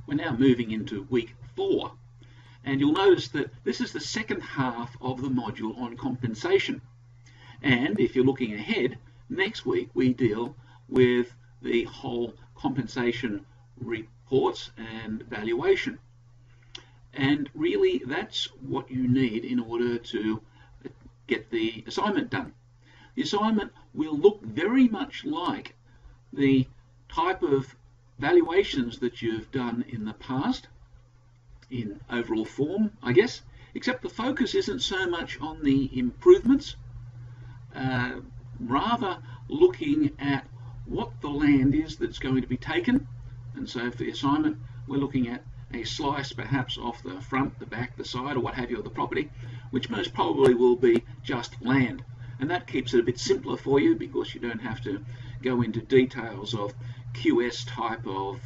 We're now moving into week 4, and you'll notice that this is the second half of the module on compensation. And if you're looking ahead, next week we deal with the whole compensation reports and valuation. And really that's what you need in order to get the assignment done. The assignment will look very much like the type of valuations that you've done in the past, in overall form, I guess, except the focus isn't so much on the improvements, rather looking at what the land is that's going to be taken. And so for the assignment, we're looking at a slice perhaps off the front, the back, the side, or what have you of the property, which most probably will be just land. And that keeps it a bit simpler for you because you don't have to go into details of QS type of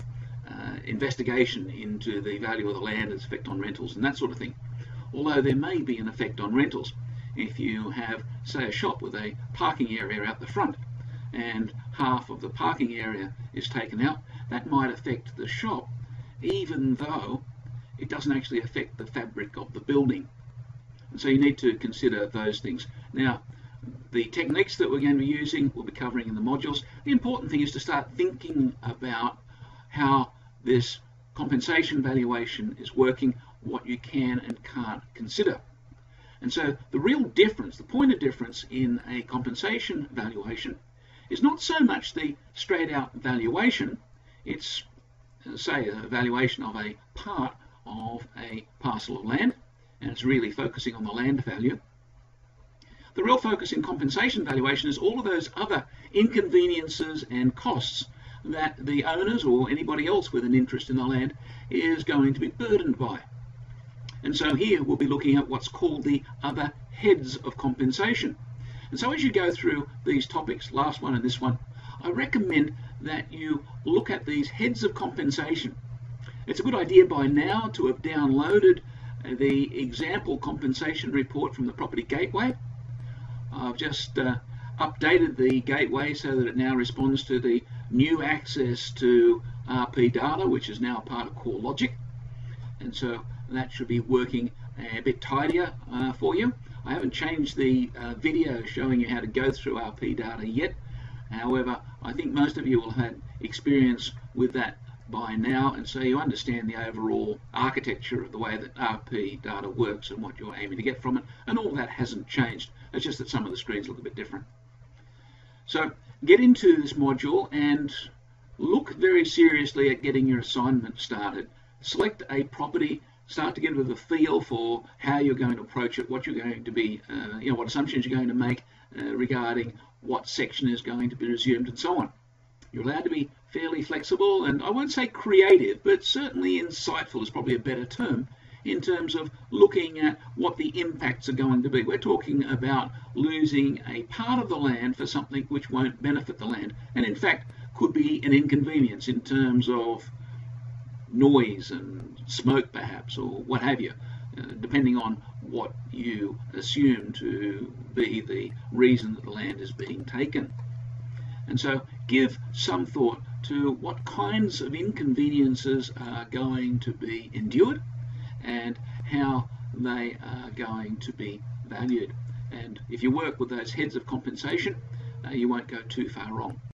investigation into the value of the land, its effect on rentals and that sort of thing. Although there may be an effect on rentals if you have, say, a shop with a parking area out the front and half of the parking area is taken out, that might affect the shop even though it doesn't actually affect the fabric of the building. And so you need to consider those things. Now, the techniques that we're going to be using, we'll be covering in the modules. The important thing is to start thinking about how this compensation valuation is working, what you can and can't consider. And so the real difference, the point of difference in a compensation valuation is not so much the straight out valuation, it's say a valuation of a part of a parcel of land, and it's really focusing on the land value. The real focus in compensation valuation is all of those other inconveniences and costs that the owners or anybody else with an interest in the land is going to be burdened by. And so here we'll be looking at what's called the other heads of compensation. And so as you go through these topics, last one and this one, I recommend that you look at these heads of compensation. It's a good idea by now to have downloaded the example compensation report from the Property Gateway. I've just updated the gateway so that it now responds to the new access to RP data, which is now part of CoreLogic, and so that should be working a bit tidier for you. I haven't changed the video showing you how to go through RP data yet. However, I think most of you will have had experience with that by now, and so you understand the overall architecture of the way that RP data works and what you're aiming to get from it, and all that hasn't changed. It's just that some of the screens look a bit different. So get into this module and look very seriously at getting your assignment started. Select a property, start to get a bit of a feel for how you're going to approach it, what you're going to be, what assumptions you're going to make regarding what section is going to be resumed and so on. You're allowed to be fairly flexible, and I won't say creative, but certainly insightful is probably a better term in terms of looking at what the impacts are going to be. We're talking about losing a part of the land for something which won't benefit the land, and in fact could be an inconvenience in terms of noise and smoke perhaps, or what have you, depending on what you assume to be the reason that the land is being taken. And so give some thought to what kinds of inconveniences are going to be endured and how they are going to be valued. And if you work with those heads of compensation, you won't go too far wrong.